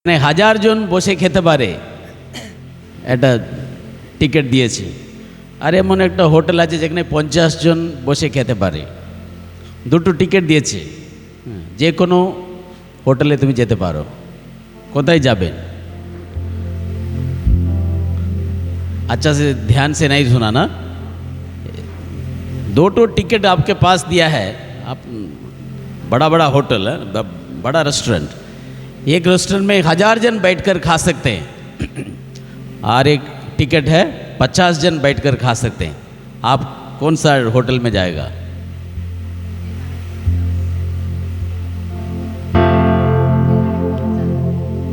মানে 1000 জন বসে খেতে পারে একটা টিকিট দিয়েছে। আর এমন একটা হোটেল আছে যেখানে 50 জন বসে খেতে পারে, দুটো টিকিট দিয়েছে। যে কোনো হোটেলে তুমি যেতে পারো, কোথায় যাবে? अच्छा से ध्यान से नहीं सुना ना। दो टिकट आपके पास दिया है, आप बड़ा बड़ा होटल है, बड़ा रेस्टोरेंट, एक रेस्टोरेंट में 1000 जन बैठकर खा सकते हैं और एक टिकट है 50 जन बैठकर खा सकते हैं। आप कौन सा होटल में जाएगा?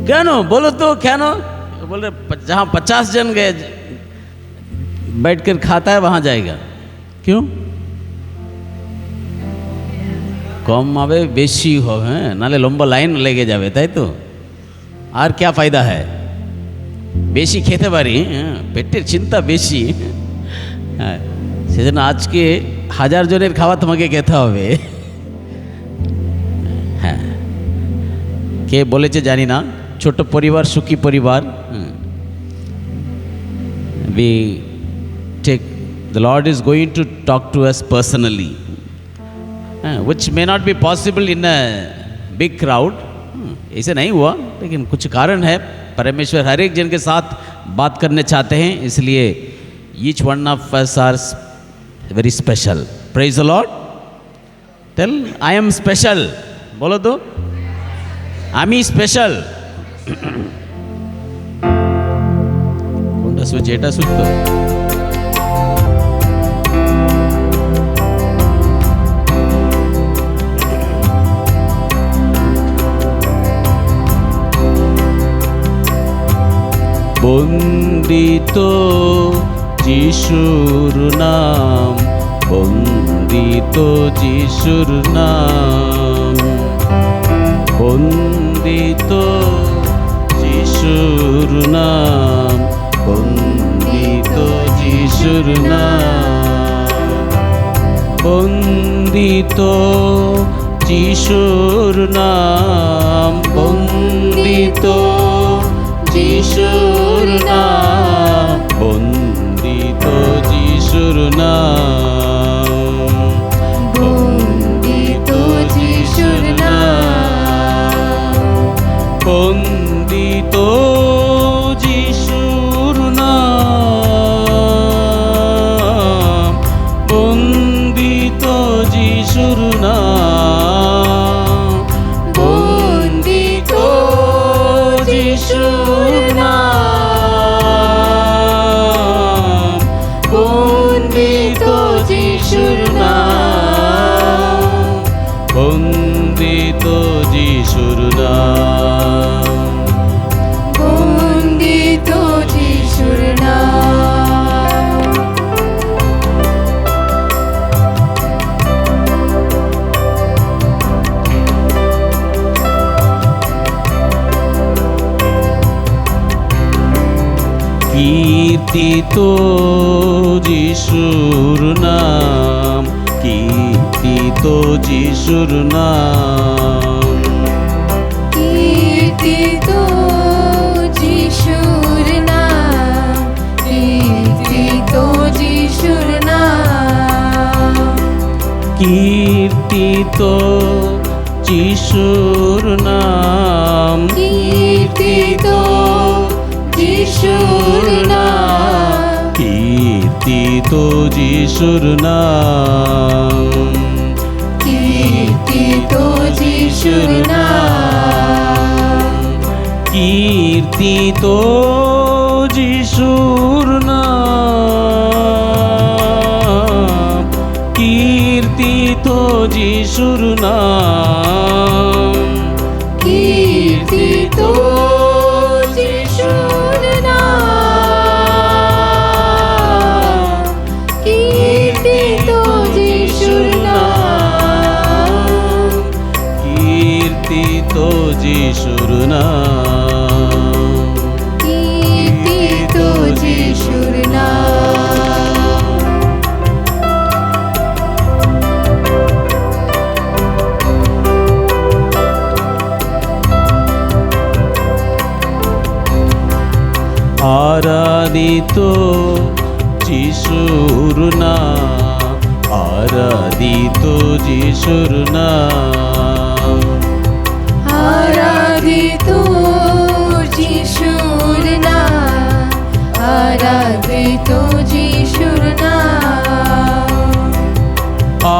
क्या नो बोलो तो, क्या नो बोले जहाँ 50 जन गए बैठकर खाता है वहाँ जाएगा। क्यों? कम आवे बेशी हो, हैं नाले लंबा लाइन लेके जावे, ताई तो और क्या फायदा है? बेशी खेते पारी, पेटेर चिंता बेशी। সেজন্য আজকে 1000 জনের খাওয়া তোমাকে খেতে হবে। হ্যাঁ, কে বলেছে জানি না, ছোট পরিবার সুখী পরিবার। We take, the Lord is going to talk to us personally, which may not be possible in a big crowd. ऐसे नहीं हुआ, लेकिन कुछ कारण है। परमेश्वर हर एक जन के साथ बात करने चाहते हैं, इसलिए each one of us are very special. Praise the Lord. Tell, I am special. बोलो तो, আমি স্পেশাল। কোনটা সুইচ? এটা সুইচ তো। বন্দিত যিশুর নাম, বন্দিত যিশুর নাম, বন্দিত যিশুর নাম, বন্দিত যিশুর নাম, বন্দিত যিশুর নাম, বন্দিত যিশুর নাম, বন্দিত যিশুর নাম, বন্দিত যিশুর নাম, বন্দিত যিশুর নাম, বন্দিত যিশুর নাম, বন্দিত যিশুর নাম, বন্দিত যিশুর নাম, বন্দিত যিশুর নাম, বন্দিত যিশুর নাম। কীর্তিত যিশুর নাম, কীর্তিত যিশুর নাম, কীর্তিত যিশুর নাম, কীর্তিত যিশুর নাম, কীর্তিত যিশুর নাম, কীর্তিত যিশুর নাম, কীর্তিত যিশুর নাম, কীর্তিত যিশুর নাম, কীর্তিত যিশুর নাম, কীর্তিত যিশুর নাম, কীর্তিত যিশুর নাম, কীর্তিত যিশুর নাম, কীর্তিত যিশুর নাম, কীর্তিত যিশুর নাম। আরাধিত যিশুর নাম, আরাধিত যিশুর নাম, আরাধিত যিশুর নাম, আরাধিত যিশুর নাম,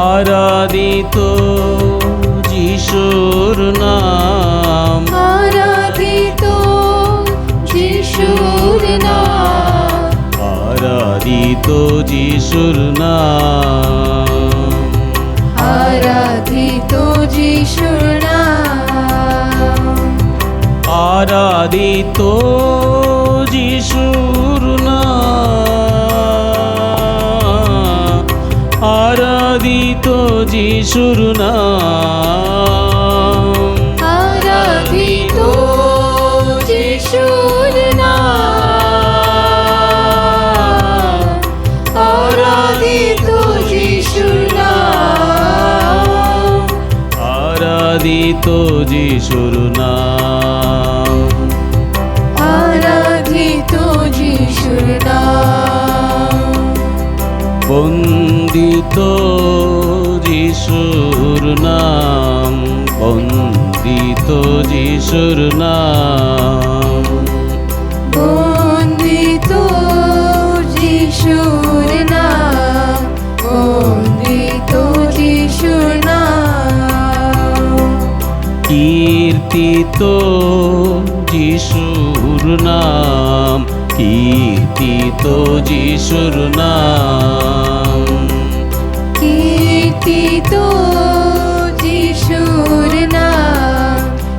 আরাধিত যিশুর নাম, আরাধিত যিশুর নাম, আরাধিত যিশুর নাম, আরাধিত যিশুর নাম, আরাধিত যিশুর নাম, আরাধিত যিশুর নাম, আরাধিত যিশুর নাম, আরাধিত যিশুর নাম, আরাধিত যিশুর নাম, আরাধিত যিশুর নাম, বন্দিত যিশুর নাম, বন্দিত যিশুর নাম, বন্দিত যিশুর নাম, বন্দিত যিশুর নাম, কীর্তিত যিশুর নাম, কীর্তিত যিশুর নাম, কীর্তিত যিশুর নাম,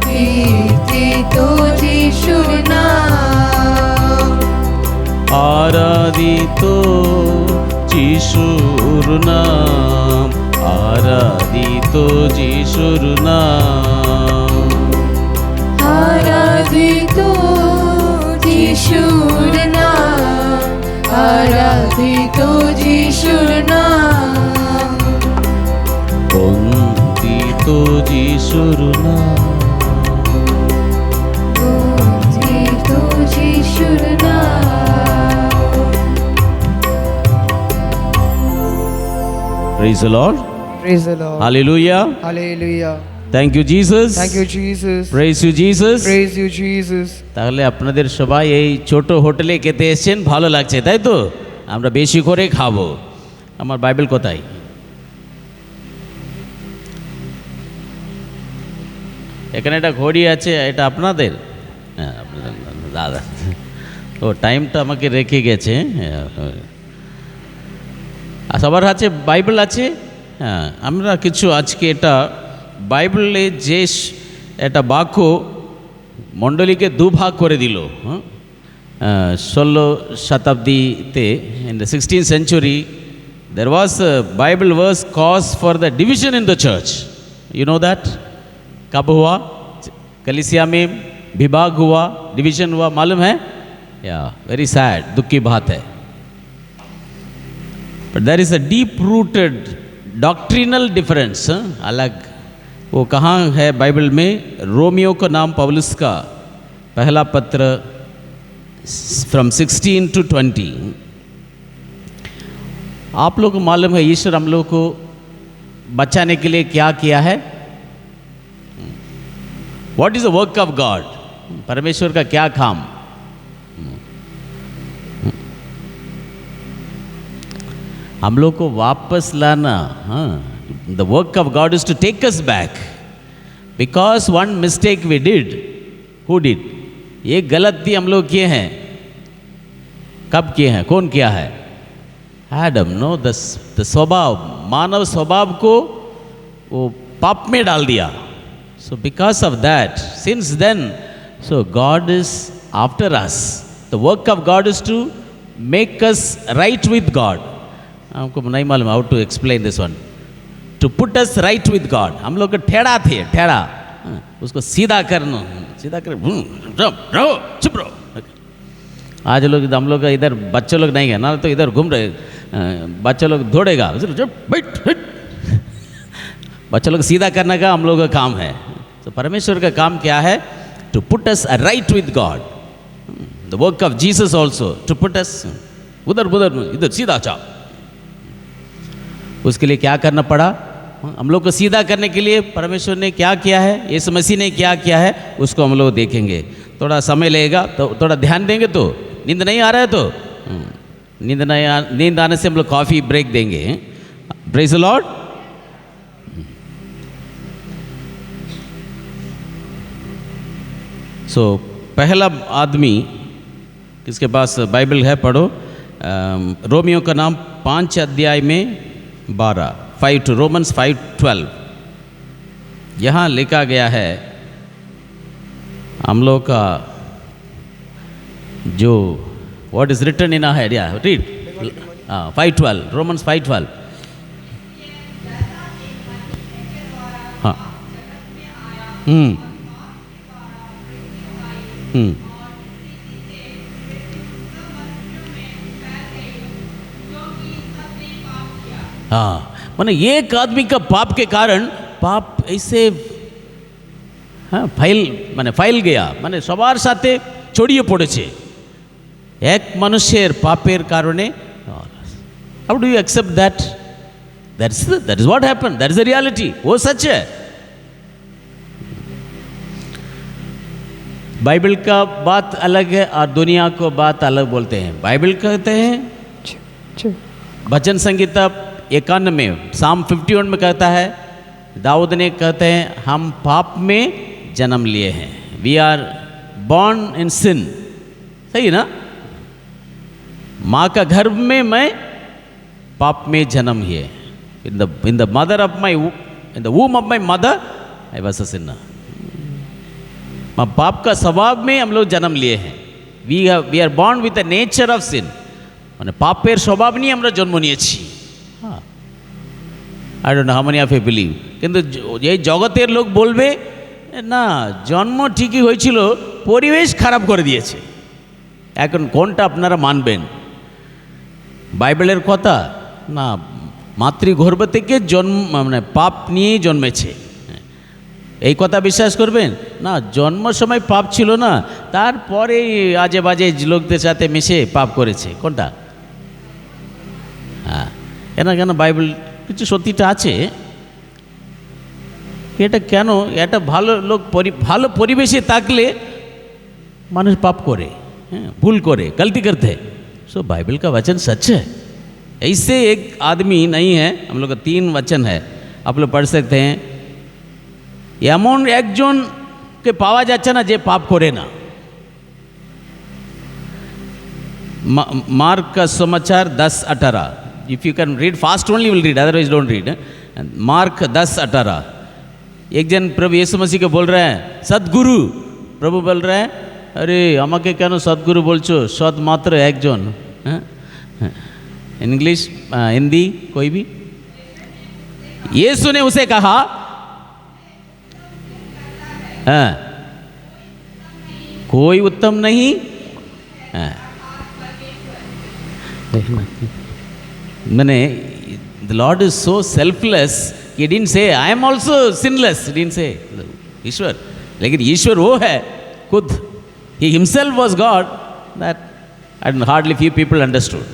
কীর্তিত যিশুর নাম, আরাধিত যিশুর নাম, আরাধিত যিশুর নাম, আরাধিত যিশুর নাম, আরাধিত যিশুর নাম, বন্দিত যিশুর নাম। বন্দিত যিশুর নাম। Praise the Lord. Praise the Lord. Hallelujah. Hallelujah. Thank you Jesus. Thank you, Jesus. Praise you Jesus. Praise you, Jesus. তাহলে আপনাদের সবাই এই ছোট হোটেলে খেতে এসেছেন, ভালো লাগছে তাই তো? আমরা বেশি করে খাবো। আমার বাইবেল কোথায়? এখানে একটা ঘড়ি আছে, এটা আপনাদের? হ্যাঁ আপনাদের দাদা। ও টাইমটা আমাকে রেখে গেছে। আর সবার হাতে বাইবেল আছে? হ্যাঁ, আমরা কিছু আজকে এটা বাইবেলে যে একটা বাক্য মণ্ডলীকে দুভাগ করে দিল। 16 শতাব্দীতে, in the 16th century, there was a Bible verse cause for the division in the church. You know that? कब हुआ? कलीसिया में विभाग हुआ, डिवीजन हुआ, मालूम है? या वेरी सैड, दुख की बात है. But there is a deep rooted doctrinal difference. अलग वो कहाँ है बाइबल में? रोमियो का नाम पौलुस का पहला पत्र from 16 to 20. आप लोग को मालूम है ईश्वर हम लोग को बचाने के लिए क्या किया है? What is the work of God? परमेश्वर का क्या काम? हम लोग को वापस लाना. The work of God is to take us back. Because one mistake we did. Who did? ये गलती हम लोग किए हैं. कब किए हैं? कौन किया है? Adam. No, the स्वभाव, मानव स्वभाव को वो पाप में डाल दिया. So because of that, since then, so God is after us. The work of God is to make us right with God. हमको नहीं मालूम how to explain this one. To put us right with God. हम लोग टेढ़ा थे, टेढ़ा. उसको सीधा करना, सीधा कर, रहो, चुप रहो. आज लोग हम लोग इधर बच्चे लोग नहीं है ना, तो इधर घूम रहे, बच्चे लोग दौड़ेगा, बैठ. बच्चे लोग सीधा करने का हम लोग का काम है. तो परमेश्वर का काम क्या है? To put us right with God. The work of Jesus also to put us उधर उधर इधर सीधा जाओ। उसके लिए क्या करना पड़ा? हम लोग को सीधा करने के लिए परमेश्वर ने क्या किया है, यीशु मसीह ने क्या किया है, उसको हम लोग देखेंगे। थोड़ा समय लगेगा तो थोड़ा ध्यान देंगे। तो नींद नहीं आ रहा है तो नींद आने से हम लोग कॉफ़ी ब्रेक देंगे। Praise the lord. सो पहला आदमी किसके पास बाइबल है पढ़ो। रोमियो का नाम 5 अध्याय में 12 5 to Romans 5:12 यहाँ लिखा गया है। हम लोग का जो what is written in our head, या रीड 5:12 Romans 5:12। हाँ हाँ, माने एक आदमी का पाप के कारण पाप ऐसे ফাইল গেয়া, মানে সবার সাথে ছড়িয়ে পড়েছে এক মানুষের পাপের কারণে। How do you accept that? That is what happen, that is the reality. वो सच है। बाइबल का बात अलग है और दुनिया को बात अलग बोलते हैं। बाइबल कहते हैं, भजन संगीता 51 में साम 51 में कहता है, दाऊद ने कहते हैं हम पाप में जन्म लिए हैं। वी आर बॉर्न इन सिन। सही ना? माँ का गर्भ में मैं पाप में जन्म लिए। In the mother of my in the womb of my mother I was a sinner. पाप का स्वभाव में हम लोग जन्म लिए हैं। We are born with the nature of sin. মানে পাপের স্বভাব নিয়ে আমরা জন্ম নিয়েছি। হ্যাঁ, I don't know how many of you believe. কিন্তু এই জগতের লোক বলবে না, জন্ম ঠিকই হয়েছিল, পরিবেশ খারাপ করে দিয়েছে। এখন কোনটা আপনারা মানবেন? বাইবেলের কথা না মাতৃগর্ভ থেকে জন্ম মানে পাপ নিয়েই জন্মেছে, এই কথা বিশ্বাস করবেন? না, জন্ম সময় পাপ ছিল না, তারপরে আজে বাজে লোকদের সাথে মিশে পাপ করেছে। কোনটা? হ্যাঁ, কেন বাইবেল কিছু সত্যিটা আছে। এটা কেন? এটা ভালো লোক ভালো পরিবেশে থাকলে মানুষ পাप करे, भूल करे, गलती करते हैं। सो बाइबल का वचन सच है। ऐसे एक आदमी नहीं है। हम लोग का 3 वचन है, आप लोग पढ़ सकते हैं। এমন একজনকে পাওয়া যাচ্ছে না যে পাপ করে না। मार्क का समाचार 10:18। If you can read fast only will read, otherwise don't read. Mark 10:18। एक जन प्रभु यीशु मसीह को बोल रहे हैं सदगुरु। प्रभु बोल रहे हैं अरे আমাকে কেন सदगुरु बोलছো, सद मात्र একজন। इंग्लिश हिंदी कोई भी। यीशु ने उसे कहा हाँ, कोई उत्तम नहीं। मैंने the lord is so selfless, he didn't say I am also sinless, he didn't say ईश्वर। लेकिन ईश्वर वो है खुद, he himself was God. That and hardly few people understood.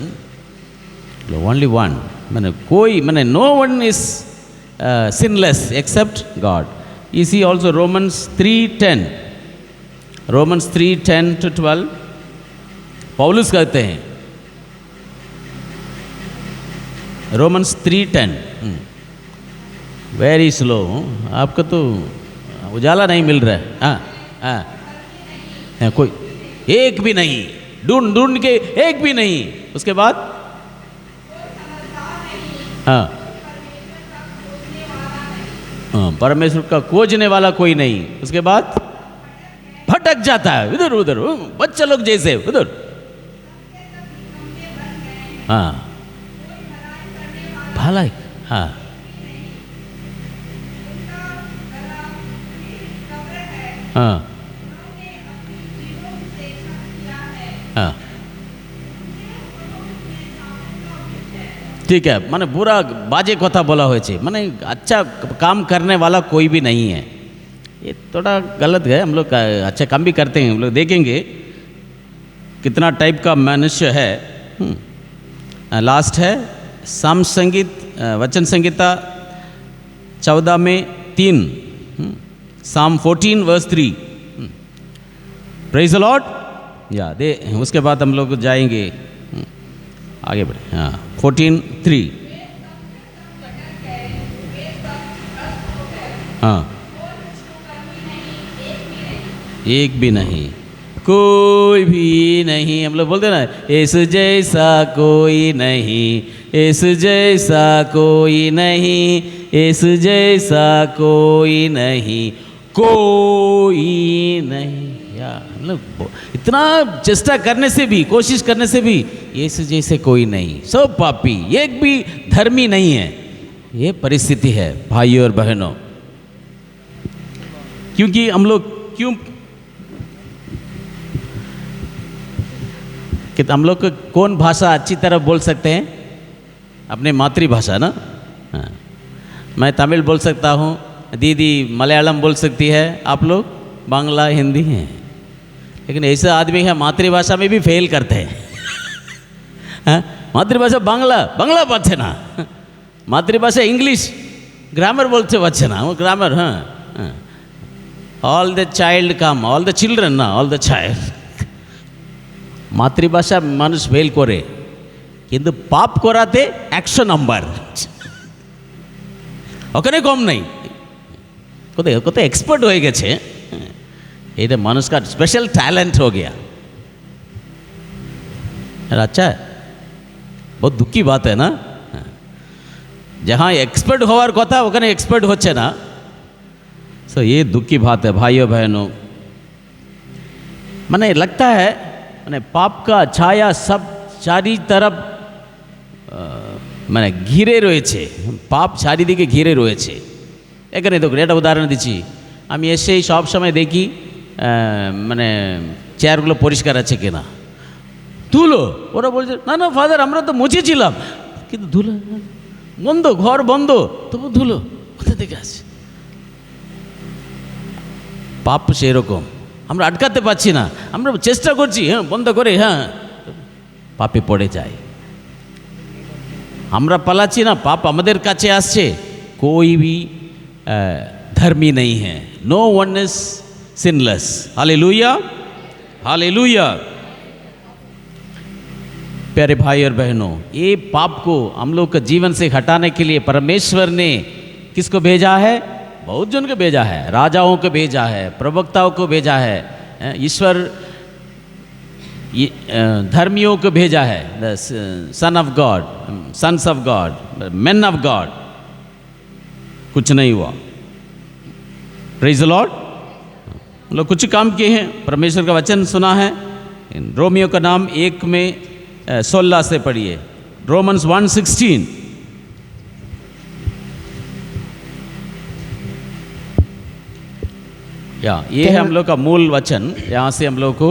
Only one, मैंने कोई मैंने no one is sinless except God. You see also Romans 3:10, Romans 3:10 to 12 पौलुस कहते हैं, Romans 3:10। वेरी स्लो, आपको तो उजाला नहीं मिल रहा है। हाँ, कोई एक भी नहीं, ढूंढ के एक भी नहीं। उसके बाद हाँ, परमेश्वर का खोजने वाला कोई नहीं। उसके बाद भटक जाता है इधर उधर, बच्चे लोग जैसे उधर। हाँ, भलाई। हाँ, हाँ, हाँ, ठीक है। माने बुरा बाजे कथा बोला हुए छे, माने अच्छा काम करने वाला कोई भी नहीं है। ये थोड़ा गलत है। हम लोग अच्छा काम भी करते हैं, हम लोग देखेंगे। कितना टाइप का मनुष्य है। लास्ट है साम संगीत वचन संहिता 14 में 3, साम 14 वर्स 3। Praise the Lord. या दे उसके बाद हम लोग जाएंगे आगे बढ़े। हाँ 14:3। हाँ एक भी नहीं, कोई भी नहीं। हम लोग बोलते ना इस जैसा कोई नहीं, इस जैसा कोई नहीं, इस जैसा कोई नहीं, कोई नहीं। या मतलब इतना चेष्टा करने से भी, कोशिश करने से भी इस जैसे कोई नहीं, सब पापी, एक भी धर्मी नहीं है। ये परिस्थिति है भाइयों और बहनों। क्योंकि हम लोग हम लोग कौन भाषा अच्छी तरह बोल सकते हैं? अपने मातृभाषा ना। हाँ। मैं तमिल बोल सकता हूँ, दीदी मलयालम बोल सकती है, आप लोग बांग्ला हिंदी हैं। लेकिन ऐसे आदमी है मातृभाषा में भी फेल करते हैं। हाँ? मातृभाषा बांग्ला बच्चे ना, मातृभाषा इंग्लिश ग्रामर बोलते बच्चे ना, वो ग्रामर। हाँ all the child come, all the children ना, ऑल द चाइल्ड। মাতৃভাষা মানুষ ফেল করে, কিন্তু পাপ করাতে 100 নাম্বার, ওখানে কম নেই। কোথায় কোথায় এক্সপার্ট হয়ে গেছে। এটা মানুষ का स्पेशल टैलेंट हो गया। अच्छा बहुत दुख की बात है ना, जहाँ एक्सपर्ट होवार কথা ওখানে एक्सपर्ट হচ্ছে না। सो ये दुख की बात है भाइयों बहनों। मैंने लगता है मैंने पाप का छाया सब चारी तरफ মানে ঘিরে রয়েছে, পাপ চারিদিকে ঘিরে রয়েছে। এখানে দেখুন একটা উদাহরণ দিচ্ছি, আমি এসেই সব সময় দেখি মানে চেয়ারগুলো পরিষ্কার আছে কিনা, ধুলো। ওরা বলছে না না ফাদার আমরা তো মুছেছিলাম, কিন্তু ধুলো বন্ধ, ঘর বন্ধ, তবু ধুলো কোথা থেকে আসে? পাপ সেরকম, আমরা আটকাতে পারছি না, আমরা চেষ্টা করছি হ্যাঁ বন্ধ করে, হ্যাঁ পাপে পড়ে যায়। আমরা পালাচ্ছি না, পাপ আমাদের কাছে আসছে। कोई भी धर्मी नहीं है, no one is sinless. Hallelujah hallelujah. प्यारे भाई और बहनों, ये पाप को हम लोग के जीवन से हटाने के लिए परमेश्वर ने किसको भेजा है? बहुत जन को भेजा है, राजाओं को भेजा है, प्रवक्ताओं को भेजा है, ईश्वर धर्मियों को भेजा है, son of God, sons of God, men of God. कुछ नहीं हुआ। Praise the Lord. हम लोग कुछ काम किए हैं, परमेश्वर का वचन सुना है। रोमियो का नाम 1:16 से पढ़िए, रोमन्स 1:16। या ये है हम लोग का मूल वचन, यहाँ से हम लोग को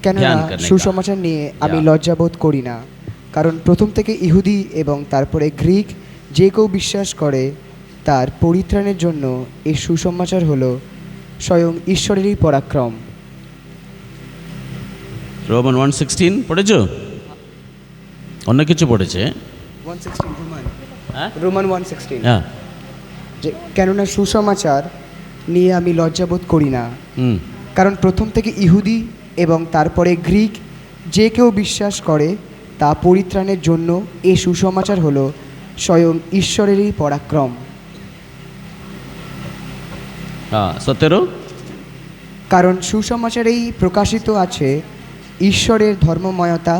কেননা সুসমাচার নিয়ে আমি লজ্জাবোধ করি না, কারণ প্রথম থেকে ইহুদি এবং তারপরে গ্রিক যে কেউ বিশ্বাস করে তার পরিত্রাণের জন্য এই সুসমাচার হলো স্বয়ং ঈশ্বরেরই পরাক্রম। রোমান 1:16 পড়েছো? অন্য কিছু পড়েছে? 1:16 রোমান 1:16। হ্যাঁ, যে কেননা সুসমাচার নিয়ে আমি লজ্জাবোধ করি না, কারণ প্রথম থেকে ইহুদি এবং তারপরে গ্রিক যে কেউ বিশ্বাস করে তা পরিত্রাণের জন্য এই সুসমাচার হলো স্বয়ং ঈশ্বরেরই পরাক্রম। 17। কারণ সুসমাচারেই প্রকাশিত আছে ঈশ্বরের ধর্মময়তা,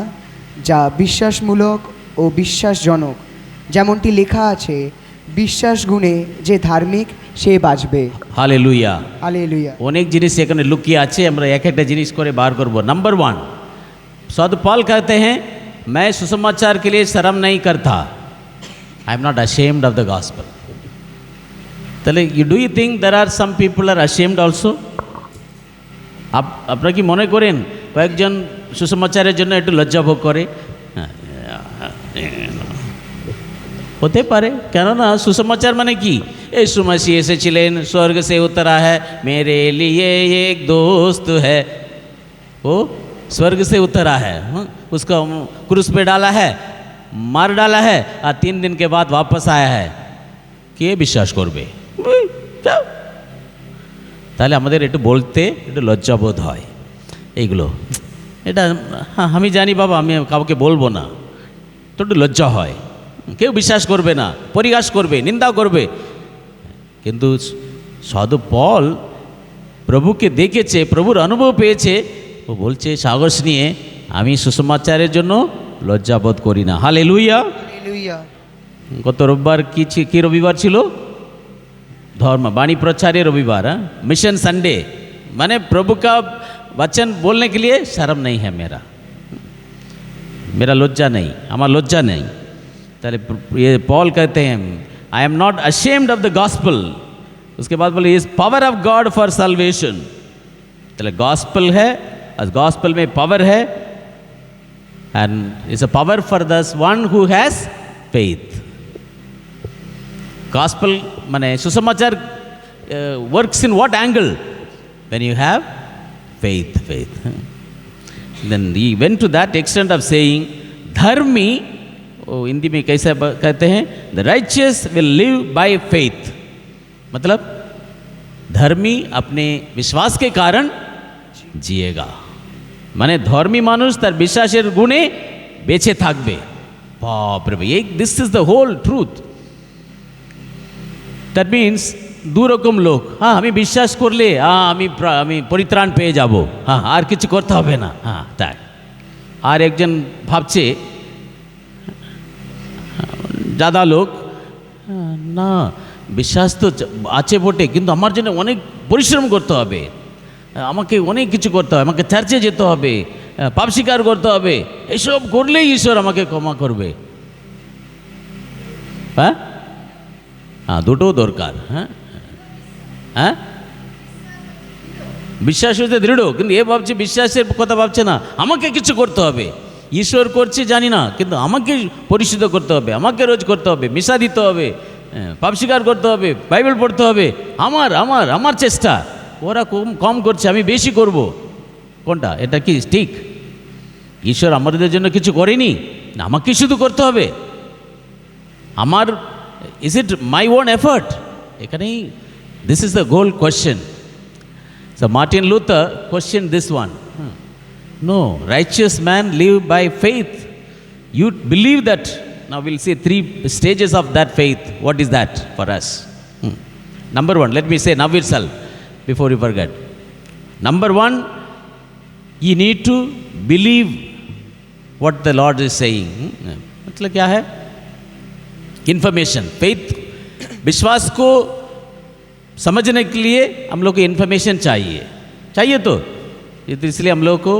যা বিশ্বাসমূলক ও বিশ্বাসজনক, যেমনটি লেখা আছে, বিশ্বাস গুণে যে ধার্মিক সে বাঁচবে। Hallelujah hallelujah. অনেক জিনিস এখানে লুকিয়ে আছে, আমরা এক একটা জিনিস করে বার করব। नंबर 1, सौद पॉल कहते हैं मैं सुसमाचार के लिए शर्म नहीं करता, I am not ashamed of the gospel. তাহলে do you think there are some people are ashamed also? আপনারা কি মনে করেন কয়েকজন সুসমাচারের জন্য একটু লজ্জা ভোগ করে? হতে পারে, কেননা সুসমাচার মানে কি? यीशु मसीह এসেছিলেন, स्वर्ग से उतरा है, मेरे लिए एक दोस्त है, वो स्वर्ग से उतरा है, उसको क्रूस पे डाला है, मार डाला है और 3 दिन के बाद वापस आया है, কে বিশ্বাস করবে? তাহলে আমাদের একটু বলতে একটু লজ্জাবোধ হয় এইগুলো। এটা হ্যাঁ আমি জানি বাবা, আমি কাউকে বলবো না, তো একটু লজ্জা হয়। কেউ বিশ্বাস করবে না, পরিহাস করবে, নিন্দা করবে। কিন্তু সাধু পল প্রভুকে দেখেছে, প্রভুর অনুভব পেয়েছে, ও বলছে সাহস নিয়ে আমি সুসমাচারের জন্য লজ্জাবোধ করি না। হালেলুয়া। হালেলুয়া। গত রবিবার কি রবিবার ছিল? धर्म वाणी प्रचार्य रविवार, मिशन संडे, माने प्रभु का वचन बोलने के लिए शर्म नहीं है मेरा लज्जा नहीं, हमारा लज्जा नहीं। ताले ये पॉल कहते हैं आई am not ashamed of the gospel. उसके बाद बोले is power of God for salvation. ताले गॉस्पल है, गॉस्पल में पावर है and it's a power for the one who has faith. Gospel माने सुसमाचार works in what angle? When you have faith. Then he went to that extent of saying धर्मी, हिंदी में कैसे कहते हैं, the righteous will live by faith। मतलब धर्मी अपने विश्वास के कारण जिएगा। माने धर्मी मानुष तार विश्वासेर गुणे बेঁচে থাকবে। बाप रे, this is the whole truth। That means দুরকম লোক, হ্যাঁ আমি বিশ্বাস করলে আমি পরিত্রাণ পেয়ে যাব, হ্যাঁ আর কিছু করতে হবে না, হ্যাঁ তাই। আর একজন ভাবছে দাদা লোক, না বিশ্বাস তো আছে বটে, কিন্তু আমার জন্য অনেক পরিশ্রম করতে হবে, আমাকে অনেক কিছু করতে হবে, আমাকে চার্চে যেতে হবে, পাপ স্বীকার করতে হবে, এসব করলেই ঈশ্বর আমাকে ক্ষমা করবে। হ্যাঁ हाँ দুটো দরকার। হ্যাঁ হ্যাঁ বিশ্বাস হচ্ছে দৃঢ়, কিন্তু এ ভাবছে বিশ্বাসের কথা ভাবছে না, আমাকে কিছু করতে হবে। ঈশ্বর করছে জানি না, কিন্তু আমাকে পরিশুদ্ধ করতে হবে, আমাকে রোজ করতে হবে, মিশা দিতে হবে, পাপ স্বীকার করতে হবে, বাইবেল পড়তে হবে। আমার চেষ্টা, ওরা কম করছে, আমি বেশি করব। কোনটা? এটা কি ঠিক? ঈশ্বর আমাদের জন্য কিছু করেনি, আমাকে শুধু করতে হবে। আমার is it my own effort? এখানেই this is the goal question. So Martin Luther questioned this one. No, righteous man live by faith. You believe that. Now we'll see 3 stages of that faith. What is that for us? Number 1, let me say now itself before you forget. Number 1, you need to believe what the Lord is saying. मतलब क्या है? Information. Faith, विश्वास को समझने के लिए हम लोग को इन्फॉर्मेशन चाहिए तो इसलिए हम लोग को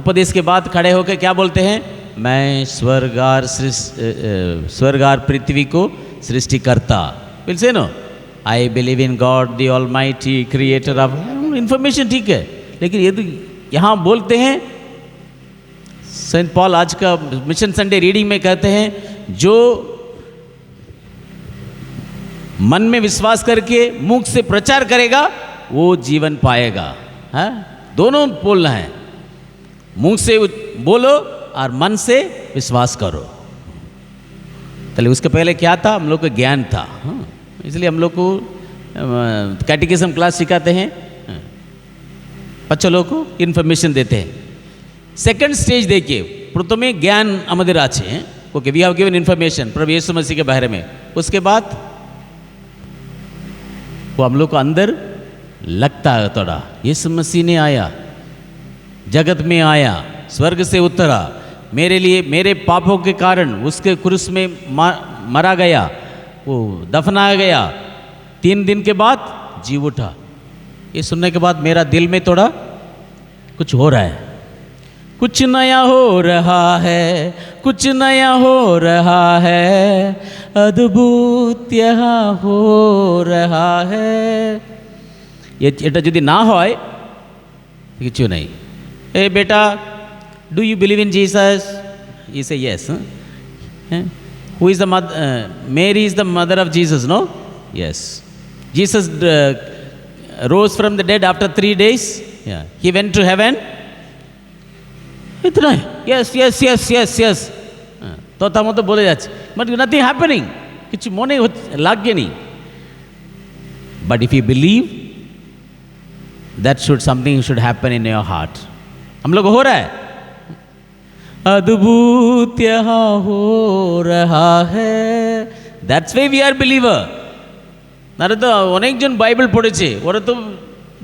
उपदेश के बाद खड़े होकर क्या बोलते हैं? मैं स्वर्ग और पृथ्वी को सृष्टि करता। विल से no I believe in God the almighty creator of. Information ठीक है, लेकिन ये तो यहाँ बोलते हैं, सेंट पॉल आज का मिशन संडे रीडिंग में कहते हैं जो मन में विश्वास करके मुख से प्रचार करेगा वो जीवन पाएगा। हाँ, दोनों बोलना है, मुंह से बोलो और मन से विश्वास करो। चलिए, उसके पहले क्या था? हम लोग को ज्ञान था। हाँ, इसलिए हम लोग को कैटेकिज्म क्लास सिखाते हैं, बच्चों लोग को इन्फॉर्मेशन देते हैं। सेकंड स्टेज देखिए, प्रथमे ज्ञान আমাদের আছে, okay we have given information प्रभु यीशु मसीह के बारे में। उसके बाद वो हम लोग को अंदर लगता है थोड़ा, यीशु मसीह ने आया, जगत में आया, स्वर्ग से उतरा, मेरे लिए मेरे पापों के कारण उसके क्रूस में मरा गया, वो दफनाया गया, 3 दिन के बाद जी उठा। ये सुनने के बाद मेरा दिल में थोड़ा कुछ हो रहा है, कुछ नया हो रहा है, कुछ नया हो रहा है, अद्भुत यहाँ हो रहा है। এটা যদি না হয় কিছু নেই। ए बेटा, do you believe in Jesus? You say yes. Who is the mother? Mary is the mother of Jesus, no? Yes. Jesus rose from the dead after 3 days. Yeah. He went to heaven. इतना yes yes yes yes yes तथा मतो बोले যাচ্ছে but nothing happening, কিছু মনে লাগছে নি। But if you believe that should something should happen in your heart. हम लोग हो रहा है, अद्भुत यहाँ हो रहा है, that's why we are believer. নারে তো অনেকজন বাইবেল পড়েছে, ওরা তো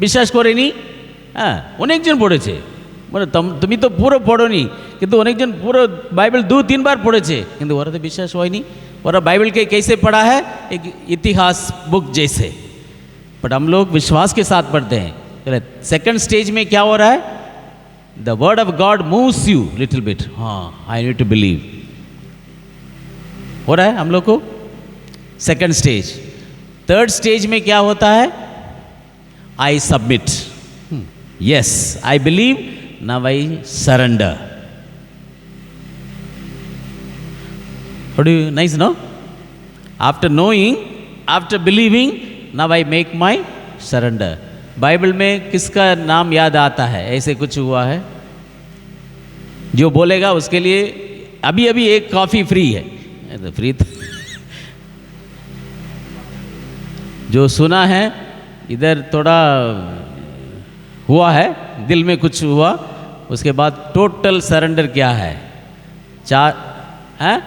বিশ্বাস করেনি। হ্যাঁ, অনেকজন পড়েছে, মানে তুমি তো পুরো পড়োনি, কিন্তু অনেকজন পুরো বাইবেল 2-3 बार পড়েছে, কিন্তু ওরা তো বিশ্বাস হয়নি। ওরা বাইবেলকে कैसे पढ़ा है, एक इतिहास बुक जैसे। बट हम लोग विश्वास के साथ पढ़ते हैं। सेकंड स्टेज में क्या हो रहा है, the word of God moves you little bit, हाँ आई नीड टू बिलीव, हो रहा है हम लोग को सेकंड स्टेज। थर्ड स्टेज में क्या होता है, I submit, yes I believe, now I surrender. Nice no, after knowing, after believing, now I make my surrender. Bible में किसका नाम याद आता है, ऐसे कुछ हुआ है? जो बोलेगा उसके लिए अभी अभी एक कॉफ़ी फ्री है। तो फ्री तो जो सुना है इधर थोड़ा हुआ है, दिल में कुछ हुआ, उसके बाद टोटल सरेंडर क्या है? 4 हैं?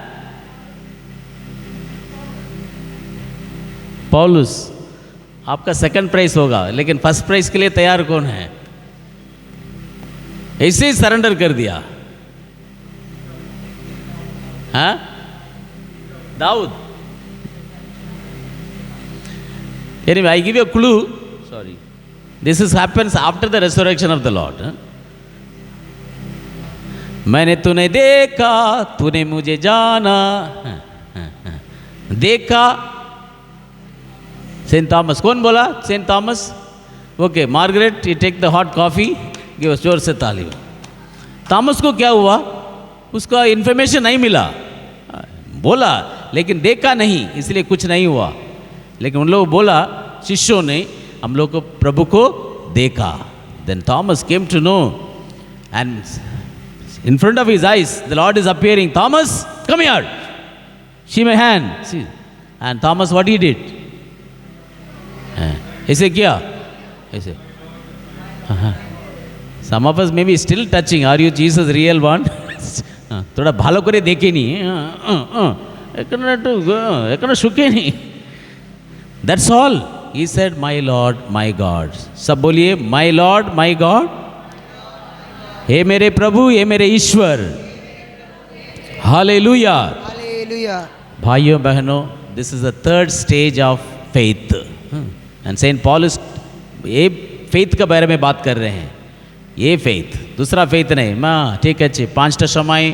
पौलुस आपका सेकंड प्राइज होगा, लेकिन फर्स्ट प्राइज के लिए तैयार कौन है? ऐसे ही सरेंडर कर दिया। हाँ, Dawood. Anyway, I give you a clue. Sorry, this happens after the resurrection of the Lord. मैंने तूने देखा, तूने मुझे जाना, देखा। सेंट थॉमस, कौन बोला? Saint Thomas. Okay, Margaret you take the hot coffee, give जोर से ताली। थॉमस को क्या हुआ, उसका इन्फॉर्मेशन नहीं मिला, बोला लेकिन देखा नहीं, इसलिए कुछ नहीं हुआ। लेकिन उन लोगों बोला, शिष्यों ने, हम लोग को प्रभु को देखा। Then Thomas came to know, and in front of his eyes the lord is appearing, Thomas come here, see my hand, and Thomas what he did, ऐसे किया, ऐसे। Some of us may be still touching, are you Jesus real one? थोड़ा ভালো করে দেখে নি, এখানে একটু এখানে শুকে নি, that's all. He said my Lord my God, सब बोलिए माय लॉर्ड माय गॉड, हे मेरे प्रभु, हे मेरे ईश्वर, हालेलुया हालेलुया। भाइयों बहनों, this is the third stage of faith, and saint Paul ये फेथ के बारे में बात कर रहे हैं। ये फेथ, दूसरा फेथ नहीं। माँ ठीक আছে, 5টার সময়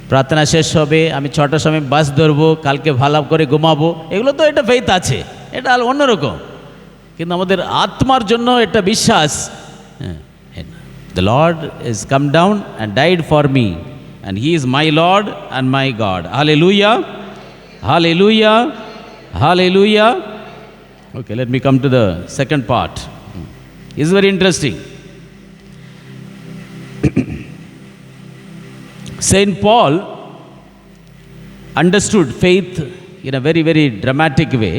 প্রার্থনা শেষ হবে, আমি 6টার সময় বাস ধরবো, কালকে ভালো করে ঘুমাবো, এগুলো তো একটা ফেথ আছে, এটা অন্যরকম। কিন্তু আমাদের আত্মার জন্য একটা বিশ্বাস, the Lord is come down and died for me, and he is my Lord and my God. Hallelujah, hallelujah, hallelujah. Okay, let me come to the second part. It's very interesting. Saint Paul understood faith in a very, very dramatic way.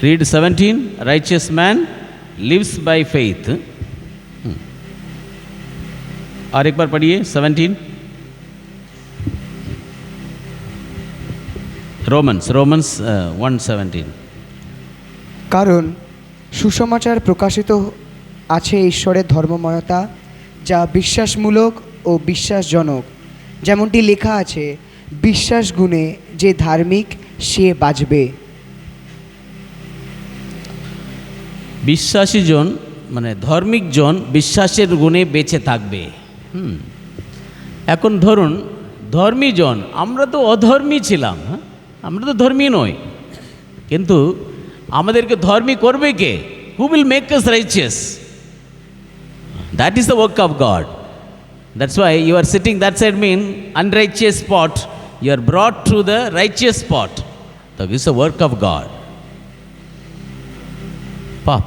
Read 17. Righteous man lives by faith. और एक बार पढ़िए 17, Romans 1:17। কারণ সুসমাচার প্রকাশিত আছে ঈশ্বরের ধর্মময়তা, যা বিশ্বাসমূলক ও বিশ্বাসজনক, যেমনটি লেখা আছে, বিশ্বাস গুণে যে ধার্মিক সে বাঁচবে। বিশ্বাসী জন মানে ধার্মিক জন বিশ্বাসের গুণে বেঁচে থাকবে। এখন ধরুন ধর্মী জন, আমরা তো অধর্মী ছিলাম, আমরা তো ধর্মী নই, কিন্তু আমাদেরকে ধর্মী করবে কে? Who will make us righteous? That is the work of God. That's why you are sitting that side mean unrighteous spot, you are brought to the righteous spot. तो it's a work of God.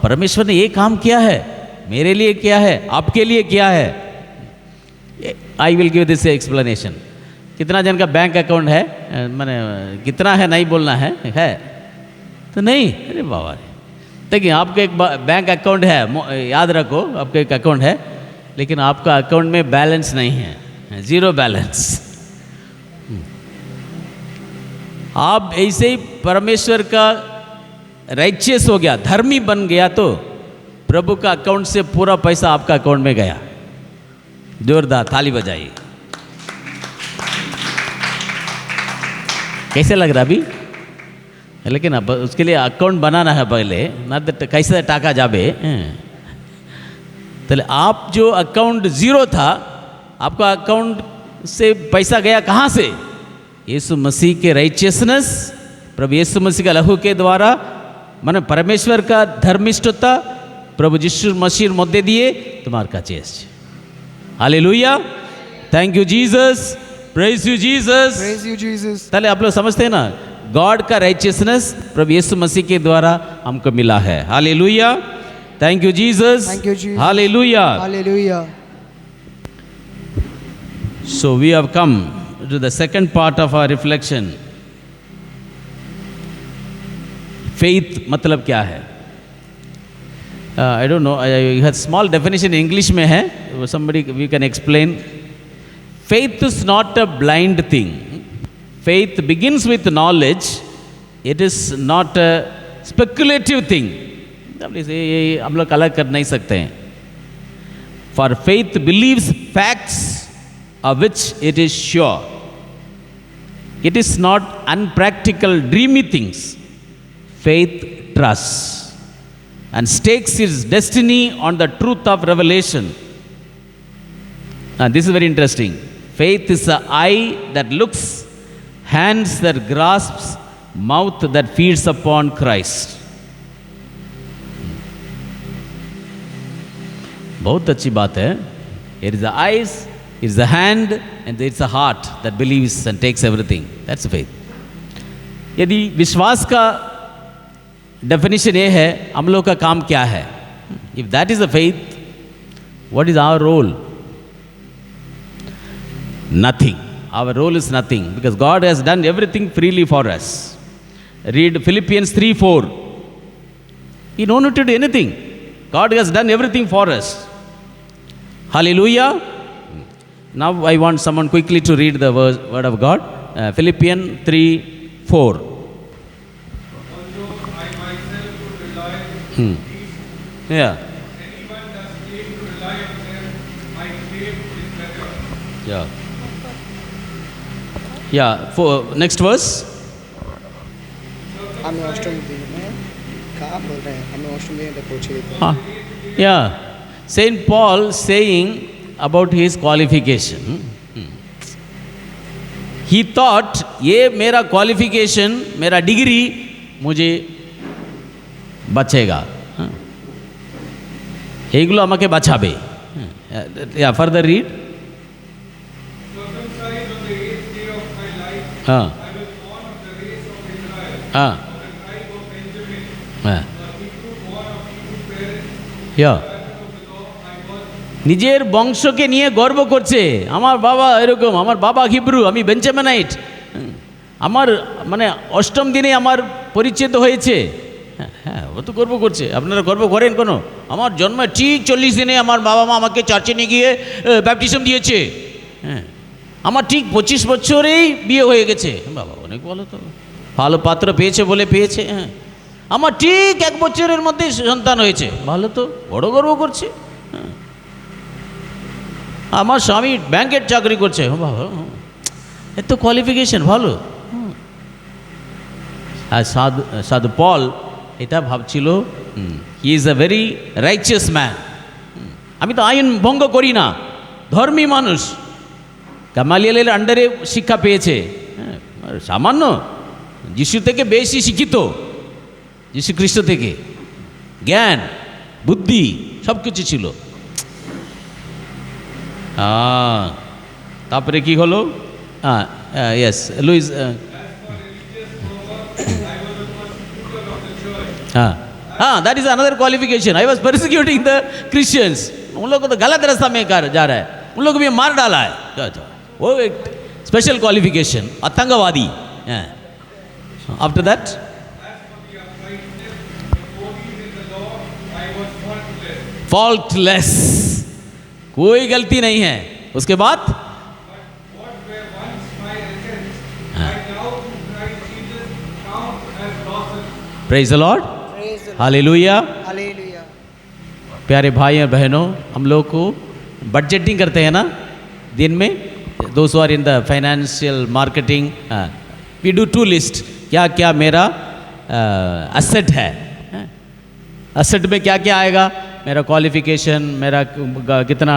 परमेश्वर ने ये काम किया है, मेरे लिए किया है, आपके लिए किया है। I will give this explanation. कितना जन का बैंक अकाउंट है, मैंने कितना है नहीं बोलना है तो नहीं, अरे बाबा देखिए, आपका एक बैंक अकाउंट है, याद रखो आपका एक अकाउंट है, लेकिन आपका अकाउंट में बैलेंस नहीं है, जीरो बैलेंस। आप ऐसे ही परमेश्वर का राइचियस हो गया, धर्मी बन गया, तो प्रभु का अकाउंट से पूरा पैसा आपका अकाउंट में गया। जोरदार ताली बजाइए। कैसे लग रहा अभी? लेकिन अब उसके लिए अकाउंट बनाना है पहले, ना तो कैसे टाका जाबे। तो आप जो अकाउंट जीरो था, आपका अकाउंट से पैसा गया कहाँ से? यीशु मसीह के राइचियसनेस, प्रभु यीशु मसीह का लहू के द्वारा, माने परमेश्वर का धर्मिष्ठता प्रभु यीशु मसीह मध्य दिए तुम्हारे का चेस। Hallelujah, thank you Jesus, praise you Jesus, praise you Jesus. ताले आप लोग समझते हैं ना, गॉड का राइचियसनेस प्रभु यीशु मसीह के द्वारा हमको मिला है। Hallelujah, thank you Jesus, thank you Jesus, hallelujah, hallelujah. So we have come to the second part of our reflection. Faith मतलब क्या है? I don't know. I have small definition in English में है. Somebody we can explain. Faith is not a blind thing. Faith begins with knowledge. It is not a speculative thing. ये हम लोग अलग कर नहीं सकते हैं. For faith believes facts of which it is sure. It is not unpractical, dreamy things. Faith trusts and stakes its destiny on the truth of revelation. And this is very interesting. Faith is the eye that looks, hands that grasps, mouth that feeds upon Christ. बहुत अच्छी बात है. It is the eyes, it is the hand, and it's the heart that believes and takes everything. That's faith. यदि विश्वास का definition ये है, हम लोग का काम क्या है? If that is the faith, what is our role? Nothing. Our role is nothing, because God has done everything freely for us. Read Philippians 3:4. You don't need to do anything. God has done everything for us. Hallelujah. Now I want someone quickly to read the word of God. Philippians 3:4. Yeah. Yeah. Yeah. Next verse. हमें अष्टम दिन में कहाँ बोल रहे हैं? हमें अष्टम दिन तक पहुँचे थे। हाँ. Yeah. Saint Paul saying about his qualification. He thought ये मेरा qualification, मेरा डिग्री मुझे बचेगा, এইগুলো আমাকে বাঁচাবে। Yeah, further read. हाँ हाँ हाँ या নিজের বংশকে নিয়ে গর্ব করছে, আমার বাবা এরকম, আমার বাবা হিব্রু, আমি বেঞ্জামিনাইট, আমার মানে অষ্টম দিনে আমার পরিচিত হয়েছে। হ্যাঁ, ও তো গর্ব করছে। আপনারা গর্ব করেন কোনো? আমার জন্মে ঠিক 40 দিনে আমার বাবা মা আমাকে চার্চে নিয়ে গিয়ে ব্যাপটিজম দিয়েছে। হ্যাঁ, আমার ঠিক 25 বছরেই বিয়ে হয়ে গেছে। বাবা অনেক ভালো, তো ভালো পাত্র পেয়েছে বলে পেয়েছে। হ্যাঁ, আমার ঠিক 1 বছরের মধ্যে সন্তান হয়েছে, ভালো তো, বড় গর্ব করছে। হ্যাঁ, আমার স্বামী ব্যাংকের চাকরি করছে, বাবা এত কোয়ালিফিকেশন, ভালো। আর সাধু পল এটা ভাবছিল, he is a very righteous man, আমি তো আইন ভঙ্গ করি না, ধর্মী মানুষ। গামালিয়েলের আন্ডারে শিক্ষা পেয়েছে, হ্যাঁ, সামান্য, যিশু থেকে বেশি শিক্ষিত, যিশু খ্রিস্ট থেকে, জ্ঞান বুদ্ধি সব কিছু ছিল। তারপরে কি হলো? ইয়েস লুইস, हाँ, that is another qualification. I was persecuting the Christians. उन लोग को तो गलत रास्ता में जा रहा है, उन लोग को भी मार डाला है. वो एक स्पेशल क्वालिफिकेशन, आतंकवादी. आफ्टर दैट फॉल्टलेस, कोई गलती नहीं है. उसके बाद praise the Lord, hallelujah. Hallelujah. प्यारे भाई और बहनों, हम लोग को बजटिंग करते हैं ना दिन में. दोस्त are in the financial marketing, we do to list. क्या क्या मेरा असेट है. असेट में क्या क्या आएगा? मेरा क्वालिफिकेशन, मेरा कितना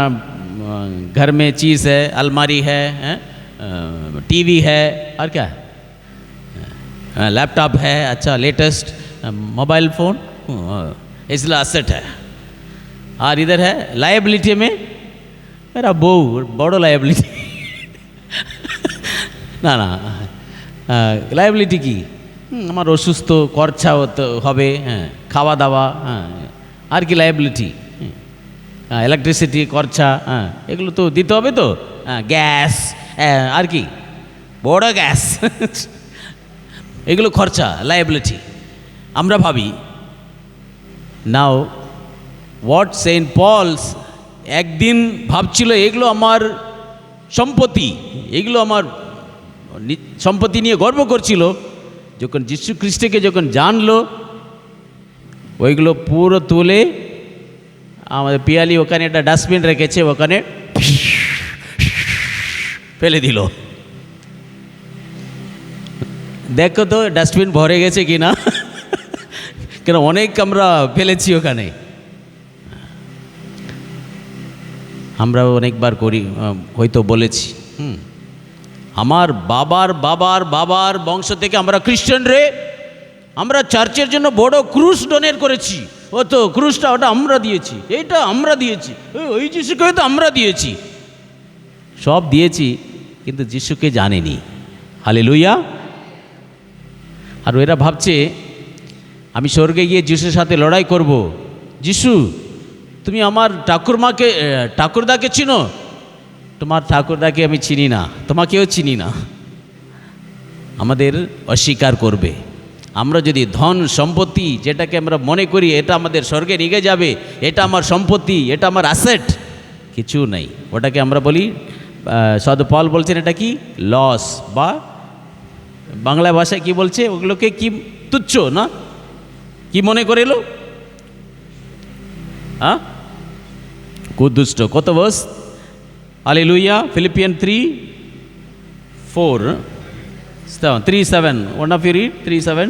घर में चीज़ है, अलमारी है, टीवी है, और क्या है, लैपटॉप है, अच्छा लेटेस्ट मोबाइल फ़ोन, इसलिए असेट है. और इधर है लायबिलिटी में मेरा बड़ो लायबिलिटी না না, লাইবিলিটি কি? আমার অসুস্থ, খরচা হবে, হ্যাঁ, খাওয়া দাওয়া, হ্যাঁ, আর কি লাইবিলিটি? ইলেকট্রিসিটি খরচা, হ্যাঁ, এগুলো তো দিতে হবে তো. গ্যাস, আর কি, বড় গ্যাস, এগুলো খরচা, লাইবিলিটি আমরা ভাবি. নাও হোয়াট সেন্ট পলস একদিন ভাবছিল এগুলো আমার সম্পত্তি, এগুলো আমার সম্পত্তি নিয়ে গর্ব করছিল. যখন যীশু খ্রিস্টকে যখন জানলো, ওইগুলো পুরো তুলে আমাদের পিয়ালি ওখানে একটা ডাস্টবিন রেখেছে, ওখানে ফেলে দিল. দেখো তো ডাস্টবিন ভরে গেছে কি না, কেন অনেক আমরা ফেলেছি ওখানে. আমরা অনেকবার করি, হয়তো বলেছি, আমার বাবার বাবার বাবার বংশ থেকে আমরা খ্রিস্টান রে, আমরা চার্চের জন্য বড় ক্রুশ ডোনেট করেছি. ও তো ক্রুশটা ওটা আমরা দিয়েছি, এইটা আমরা দিয়েছি, ওই যিশুকে তো আমরা দিয়েছি, সব দিয়েছি, কিন্তু যিশুকে জানেনি. হালেলুয়া. আর এরা ভাবছে আমি স্বর্গে গিয়ে যিশুর সাথে লড়াই করব. যিশু, তুমি আমার ঠাকুরদাকে চিনো? তোমার ঠাকুরদাকে আমি চিনি না, তোমাকেও চিনি না. আমাদের অস্বীকার করবে. আমরা যদি ধন সম্পত্তি, যেটাকে আমরা মনে করি এটা আমাদের স্বর্গে নিয়ে যাবে, এটা আমার সম্পত্তি, এটা আমার অ্যাসেট, কিছু নেই. ওটাকে আমরা বলি, সাধু পল বলছেন এটা কি লস, বা বাংলা ভাষায় কি বলছে, ওগুলোকে কি তুচ্ছ না, কি মনে করে এলো? হ্যাঁ, খুব দুষ্ট. কত verse? Hallelujah. Philippian 3:4-3:7. One of you read 3:7.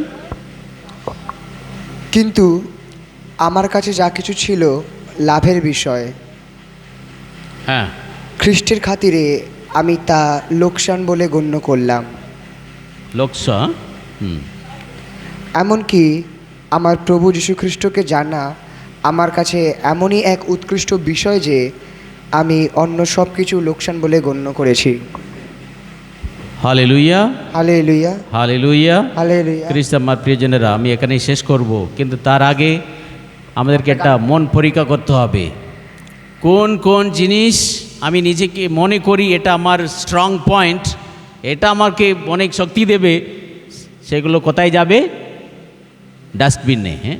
কিন্তু আমার কাছে যা কিছু ছিল লাভের বিষয়, হ্যাঁ, খ্রিস্টের খাতিরে আমি তা লোকসান বলে গণ্য করলাম. লোকসা. এমনকি আমার প্রভু যীশু খ্রিস্টকে জানা আমার কাছে এমনই এক উৎকৃষ্ট বিষয় যে আমি অন্য সব কিছু লোকসান বলে গণ্য করেছি. Hallelujah, hallelujah, hallelujah, hallelujah. খ্রিস্ট আমার প্রিয়জনেরা, আমি এখানেই শেষ করব, কিন্তু তার আগে আমাদেরকে একটা মন পরীক্ষা করতে হবে. কোন কোন জিনিস আমি নিজেকে মনে করি এটা আমার স্ট্রং পয়েন্ট, এটা আমাকে অনেক শক্তি দেবে, সেগুলো কোথায় যাবে? ডাস্টবিনে. হ্যাঁ,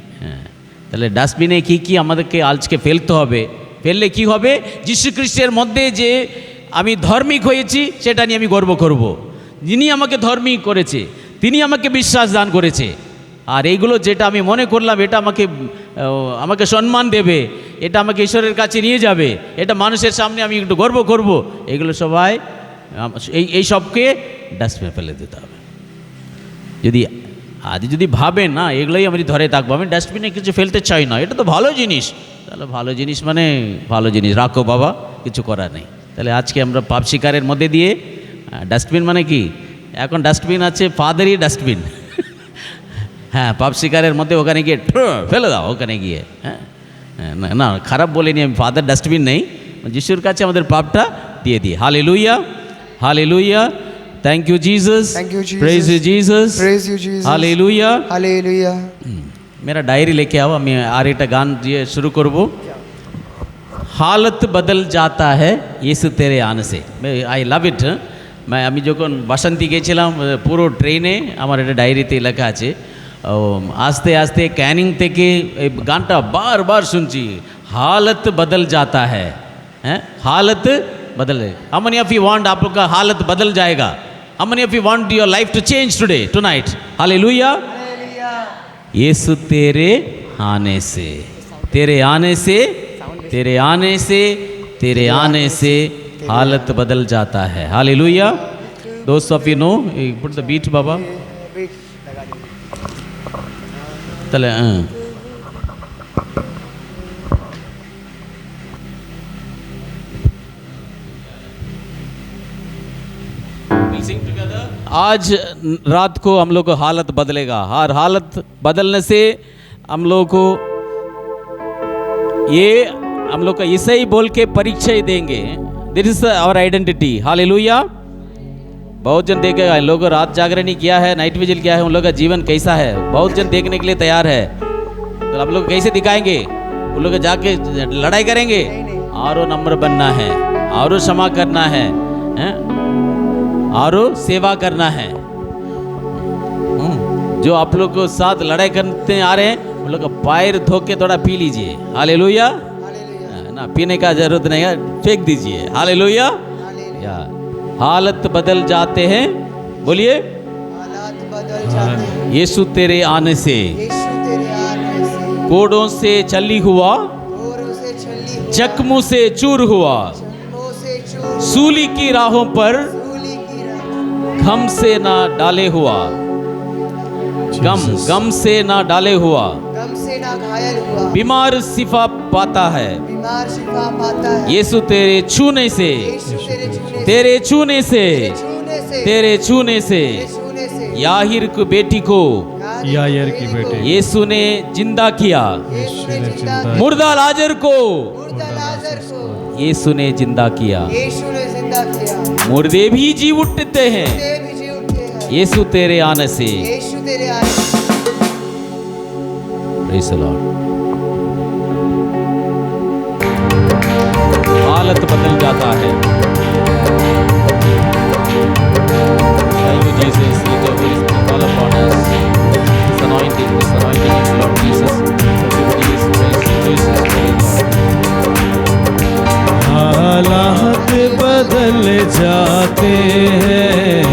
তাহলে ডাস্টবিনে কি কি আমাদেরকে আজকে ফেলতে হবে? ফেললে কি হবে? যীশু খ্রিস্টের মধ্যে যে আমি ধার্মিক হয়েছি সেটা নিয়ে আমি গর্ব করব. যিনি আমাকে ধার্মিক করেছে, তিনি আমাকে বিশ্বাস দান করেছে, আর এইগুলো যেটা আমি মনে করলাম এটা আমাকে সম্মান দেবে, এটা আমাকে ঈশ্বরের কাছে নিয়ে যাবে, এটা মানুষের সামনে আমি একটু গর্ব করব, এগুলো সবাই এই সবকে ডাস্টবিনে ফেলে দিতে হবে. যদি ভাবেন না এগুলোই আমি ধরে থাকবো, আমি ডাস্টবিনে কিছু ফেলতে চাই না, এটা তো ভালো জিনিস, তাহলে ভালো জিনিস মানে ভালো জিনিস রাখো বাবা, কিছু করার নেই. তাহলে আজকে আমরা পাপ শিকারের মধ্যে দিয়ে, ডাস্টবিন মানে কি, এখন ডাস্টবিন আছে ফাদারই ডাস্টবিন, হ্যাঁ, পাপ শিকারের মধ্যে ওখানে গিয়ে ফেলে দাও, ওখানে গিয়ে, হ্যাঁ, না খারাপ বলিনি আমি, ফাদার ডাস্টবিন নেই, যিশুর কাছে আমাদের পাপটা দিয়ে দিই. Hallelujah, hallelujah. Thank you, Jesus. Thank you, Jesus. Praise you, Jesus. Praise you, Jesus. Hallelujah. Hallelujah. मेरा डायरी लेके आओ, আমি আরেকটা গান দিয়ে শুরু করব। হালত বদল जाता है यीशु तेरे आने से। আই লাভ ইট। আমি যখন বাসন্তী গেছিলাম পুরো ট্রেনে আমার এটা ডায়েরিতে লেখা আছে। আস্তে আস্তে ক্যানিং থেকে এই গানটা বারবার শুনছি, हालत बदल जाता है, हालत बदल। How many of you want आप लोग का हालत बदल जाएगा? How many of you want your life to change today, tonight? Hallelujah. यीशु तेरे आने से, तेरे आने से, तेरे आने से, तेरे आने से हालत बदल जाता है। Hallelujah. Those of you know, put the beat बाबा। चले आज रात को हम लोग को हालत बदलेगा, हर हालत बदलने से हम लोग को ये हम लोग का ईसाई बोल के परिचय देंगे। This is our identity. Hallelujah. बहुत जन देखेगा, इन लोगों रात जागरण किया है, नाइट विजिल किया है, उन लोगों का जीवन कैसा है, बहुत जन देखने के लिए तैयार है। तो हम लोग कैसे दिखाएंगे? उन लोग जाके लड़ाई करेंगे? और नम्र बनना है, और क्षमा करना है, और सेवा करना है। जो आप लोग को साथ लड़ाई करते आ रहे हैं उन लोग का पैर धो के थोड़ा पी लीजिए। हालेलुया। ना पीने का जरूरत नहीं है, फेंक दीजिए। हालेलुया। या हालत बदल जाते हैं, बोलिए हालात बदल जाते हैं यीशु तेरे आने से। यीशु तेरे आने से, कोड़ों से छली हुआ, गोरों से छली हुआ, जख्मों से चूर हुआ, जख्मों से चूर, सूली की राहों पर सूली की राह, गम से ना डाले हुआ, गम से ना डाले हुआ, गम से ना घायल हुआ, बीमार शिफा पाता है बीमार शिफा पाता है। यीशु तेरे छूने से, यीशु तेरे छूने से, छूने से, तेरे छूने से। तेरे छूने से, याहिर की बेटी को यायर की बेटी यीशु ने जिंदा किया, यीशु ने जिंदा किया, मुर्दा लाजर को मुर्दा लाजर को यीशु ने जिंदा किया। यीशु ने जिंदा किया, मुर्दे भी जी उठते हैं मुर्दे भी जी उठते हैं यीशु तेरे आने से। यीशु तेरे आने से। Praise the Lord. हालत बदल जाता है। Thank you Jesus. Let your will fall upon us. This anointing is Lord Jesus. Everybody is praise Jesus. Praise God. हालात बदल जाते हैं,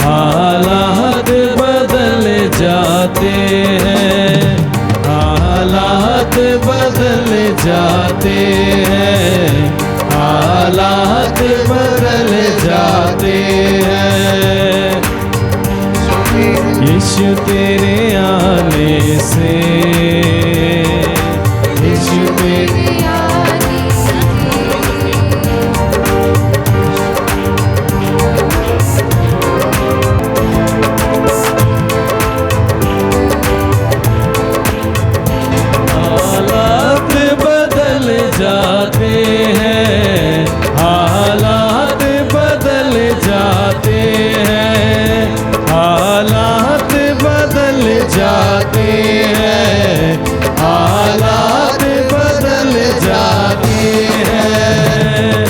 हालात बदल जाते हैं, हालात बदल जाते हैं, हालात बदल जाते हैं। यीशु तेरे आने से, यीशु तेरे हालात बदल जाते हैं, हालात बदल जाते हैं, हालात बदल जाते हैं, हालात बदल जाते हैं।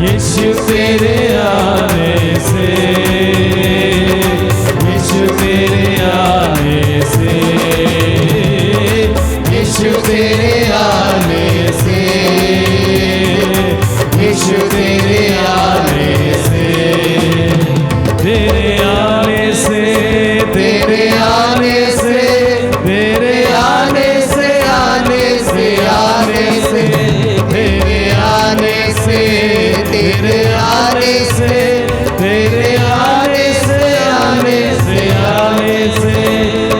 यीशु तेरे आने से, यीशु तेरे आने से, यीशु तेरे आने से, यीशु तेरे आने से, तेरे आने से, तेरे आने से, तेरे आने से, आने से, आने से, तेरे आने से, तेरे आने से, तेरे आने से, आने से, आने से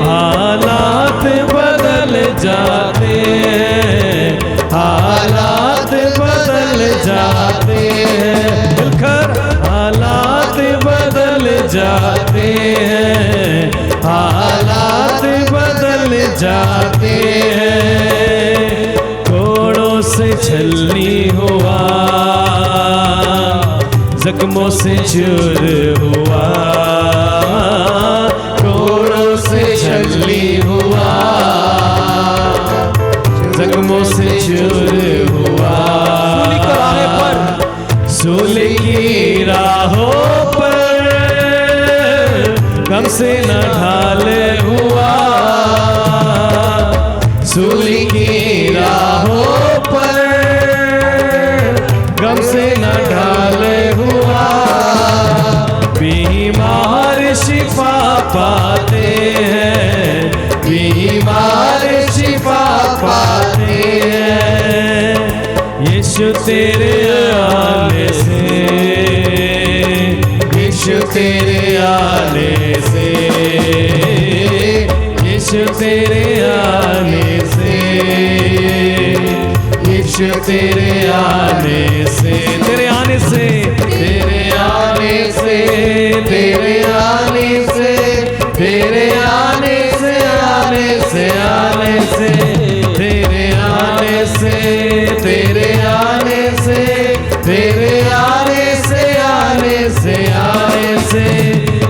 हालात बदल जाते हैं, हालात बदल जाते हैं। मिलकर हालात बदल जाते हैं, हालात बदल जाते हैं। कोड़ों से छलनी हुआ, जख्मों से चूर हुआ, कोड़ों से छलनी हुआ, सूली की राहों पर गम से न ढाल हुआ, सूली की राहों पर गम से न ढाल हुआ। बीमार शिफा पाते हैं, बीमार शिफा पाते हैं, यीशु तेरे आने से, यीशु तेरे आने से, यीशु तेरे आने से, यीशु तेरे आने से, तेरे आने से, तेरे आने से, तेरे आने से, तेरे आने से, आने से, आने से, तेरे आने से, तेरे आने से, तेरे आने से, आने से, आने से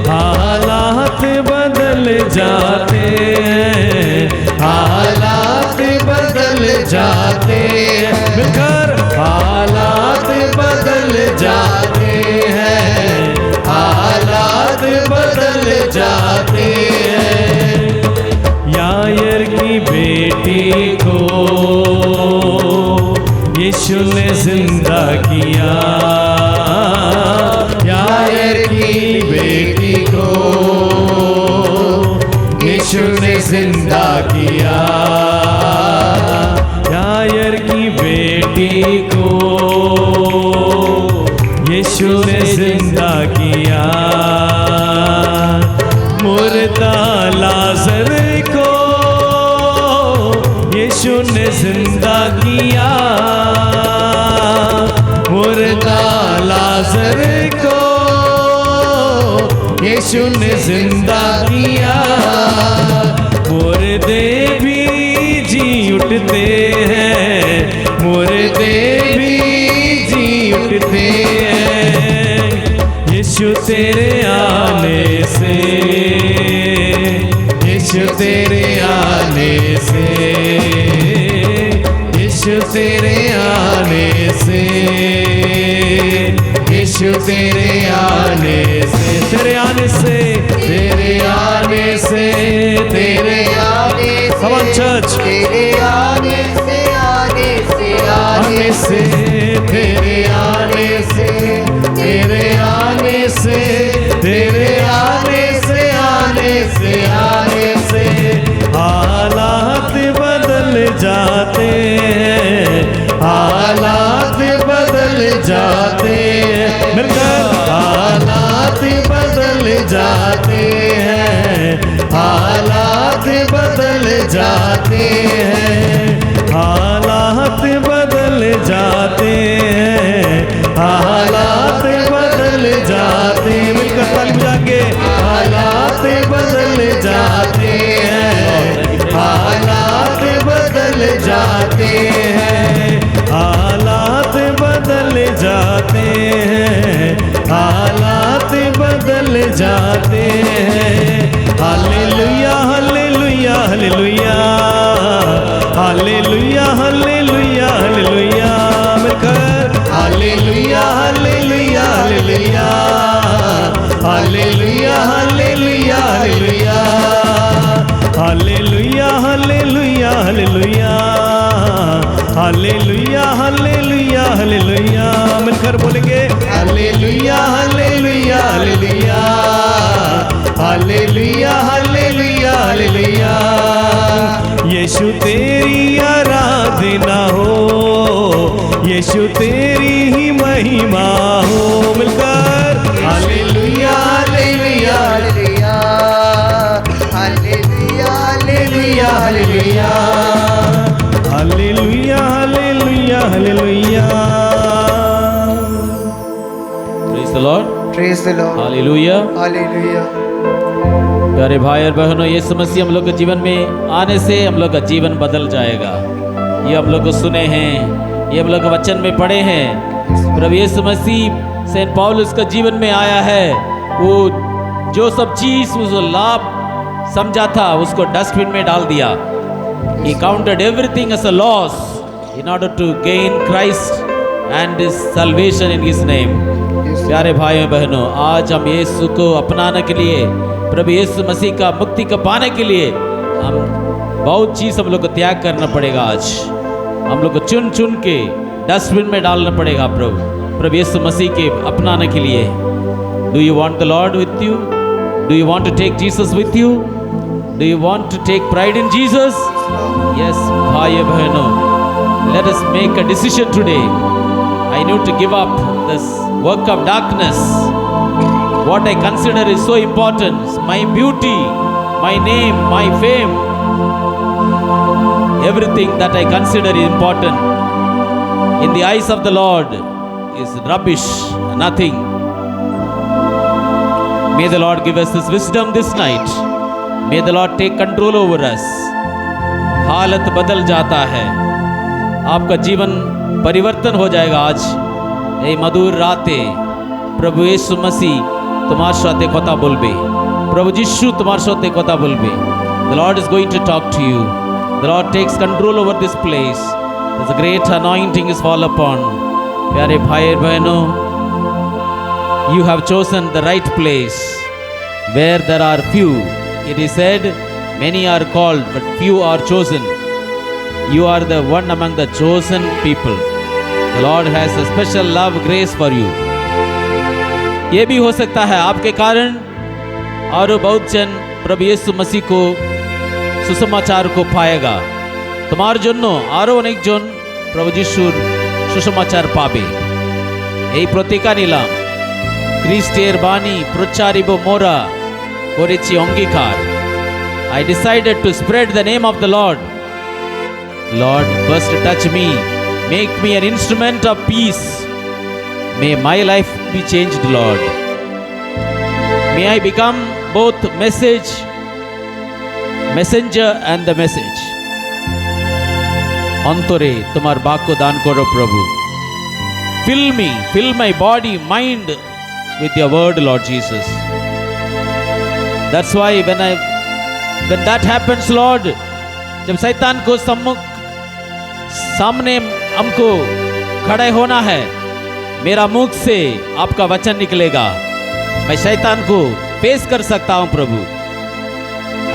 हालात बदल जाते हैं, हालात बदल जाते हैं, मिलकर हालात बदल जाते हैं, हालात बदल जाते हैं। यायर की बेटी को यीशु ने जिंदा किया, यायर की बेटी को यीशु ने जिंदा किया, यायर की बेटी को यीशु ने जिंदा किया। मुर्दा लाजर को यीशु ने जिंदा किया, मुर्दा लाजर को यीशु ने जिंदा किया। मुर्दे भी जी उठते हैं, मुर्दे भी जी उठते हैं, यीशु तेरे आने से, यीशु तेरे आने से, यीशु तेरे आने से, यीशु तेरे आने से, तेरे आने से, तेरे आने से, तेरे आने से, come on church, तेरे आने से, आने से, आने से, तेरे आने से, तेरे आने से, तेरे आने से, आने से, आने से हालात बदल जाते हैं, हालात बदल जाते हैं, मिलकर हालात बदल जाते हैं, हालात बदल जाते हैं, हालात बदल जाते हैं, हालात बदल जाते हैं, मिलकर ताली बजाएंगे, हालात बदल जाते हैं, हालात बदल जाते हैं, हालात बदल जाते हैं, हालात बदल जाते हैं। Hallelujah hallelujah hallelujah, hallelujah hallelujah hallelujah, मिलकर hallelujah hallelujah hallelujah, hallelujah hallelujah hallelujah, hallelujah hallelujah hallelujah, hallelujah hallelujah hallelujah, मिलकर बोलेंगे hallelujah hallelujah hallelujah, hallelujah hallelujah hallelujah. Yeshu तेरी आराधना हो, यीशु तेरी ही महिमा हो, मिलकर hallelujah hallelujah hallelujah, hallelujah, hallelujah, hallelujah, hallelujah hallelujah hallelujah. Praise the Lord. Praise the Lord. Hallelujah. Hallelujah. प्यारे भाई और बहनों, ये समस्या हम लोग के जीवन में आने से हम लोग का जीवन बदल जाएगा। ये हम लोग को सुने हैं, ये हम लोग वचन में पढ़े हैं। प्रभु यीशु मसीह सेंट पौलुस का जीवन में आया है, वो जो सब चीज़ उसको लाभ समझा था उसको डस्टबिन में डाल दिया। He counted everything as a loss in order to gain Christ and His salvation in His name. प्यारे भाइयों बहनों, आज हम यीशु को अपनाने के लिए, प्रभु यीशु मसीह का मुक्ति को पाने के लिए हम बहुत चीज़ हम लोग को त्याग करना पड़ेगा। आज हम लोग को चुन चुन के डस्टबिन में डालना पड़ेगा प्रभु यीशु मसीह के अपनाने के लिए। Do you want the Lord with you? Do you want to take Jesus with you? Do you want to take pride in Jesus? Yes भाइयों बहनों, let us make a decision today. I need to give up this work of darkness. What I consider is so important, my beauty, my name, my fame, everything that I consider important in the eyes of the Lord is rubbish, nothing. May the Lord give us this wisdom this night. May the Lord take control over us. हालत बदल जाता है, आपका जीवन परिवर्तन हो जाएगा। आज এই মধুর রাতে প্রভু యేసు মসিহ তোমার সাথে কথা বলবে, প্রভু যিশু তোমার সাথে কথা বলবে। The Lord is going to talk to you. The Lord takes control over this place. There's a great anointing is fall upon. प्यारे भाई बहनों, you have chosen the right place where there are few. It is said, many are called but few are chosen. You are the one among the chosen people. The Lord has a special love, grace for you. ये भी हो सकता है आपके कारण और बहुत जन प्रभु यीशु मसीह को सुसमाचार को पाएगा। তোমার জন্য আরও অনেকজন প্রভু যিশুর সুসমাচার পাবে। এই প্রতিজ্ঞা নিলাম, খ্রিস্টের বাণী প্রচারিব মোরা করেছি অঙ্গীকার। I decided to spread the name of the Lord. Lord, first touch me, make me an instrument of peace. May my life be changed, Lord. May I become both messenger and the message. অন্তরে তোমার বাক্য দান করো প্রভু। Fill my body, mind with your word, Lord Jesus. That's why when that happens, Lord, जब शैतान को सामने हमको खड़े होना है, मेरा मुख से आपका वचन निकलेगा, मैं शैतान को फेस कर सकता हूँ प्रभु।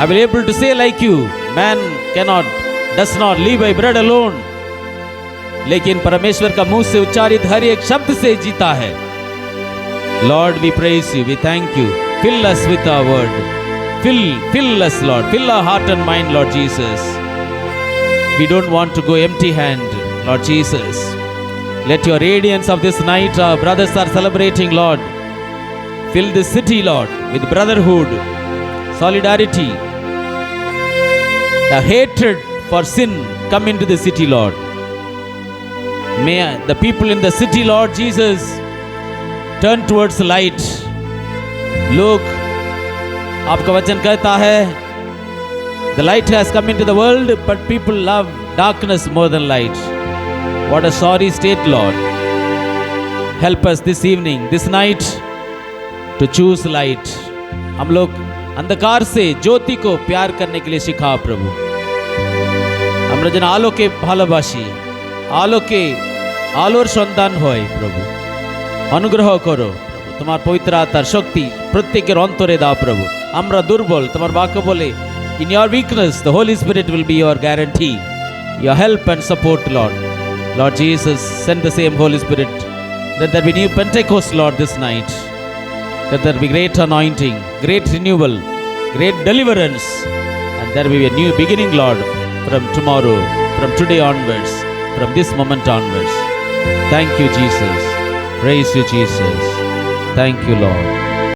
I will able to say like you, man does not live by bread alone. लेकिन परमेश्वर का मुंह से उच्चारित हर एक शब्द से जीता है। Lord, we praise you, we thank you. Fill us with our word. Fill us, Lord. Fill our heart and mind, Lord Jesus. We don't want to go empty hand, Lord Jesus. Let your radiance of this night, our brothers are celebrating, Lord. Fill this city, Lord, with brotherhood, solidarity. The hatred for sin come into the city, Lord. May the people in the city, Lord Jesus, turn towards the light. Look, आपका वचन कहता है, the light has come into the world, but people love darkness more than light. What a sorry state, Lord. Help us this evening, this night, to choose light. हम लोग अंधकार से ज्योति को प्यार करने के लिए सिखाओ प्रभु। আমরা যেন আলোকে ভালোবাসি, আলোর সন্তান হয় প্রভু। অনুগ্রহ করো প্রভু, তোমার পবিত্র আত্মার শক্তি প্রত্যেকের অন্তরে দাও প্রভু। আমরা দুর্বল, তোমার বাক্য বলে, in your weakness the Holy Spirit will be your guarantee, your help and support, Lord. Lord Jesus, send the same Holy Spirit. Let there be new Pentecost, Lord, this night. Let there be great anointing, great renewal, great deliverance, and there will be a new beginning, Lord, from tomorrow, from today onwards, from this moment onwards. Thank you, Jesus. Praise you, Jesus. Thank you, Lord.